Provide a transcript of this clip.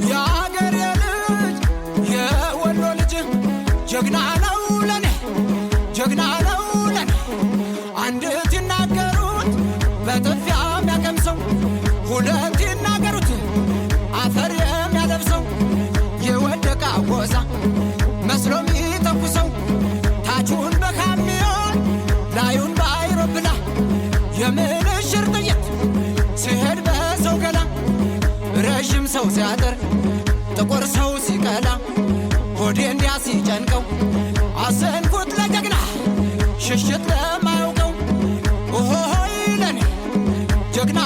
የአገሬ ልጅ የወሎ ልጅ ጀግና ነው ለኔ ጀግና ነው ለኔ አንድ ሲናገሩት በጥፊያ የሚያቀምሰው ሁለት ሲናገሩት አፈር የሚያለብሰው የወደቀ አጎዛ መስሎ የሚተኩሰው ታቹን በካሚዮን ላዩን በአይሮፕላ የምንሽር ጥይት ሲሄድ በሰው ገላ ረዥም ሰው ሲያጥር ጥቁር ሰው ሲቀላ ሆዴ እንዲያ ሲጨንቀው አዘንኩት ለጀግና ሽሽት ለማያውቀው ኦሆይ ለኔ ጀግና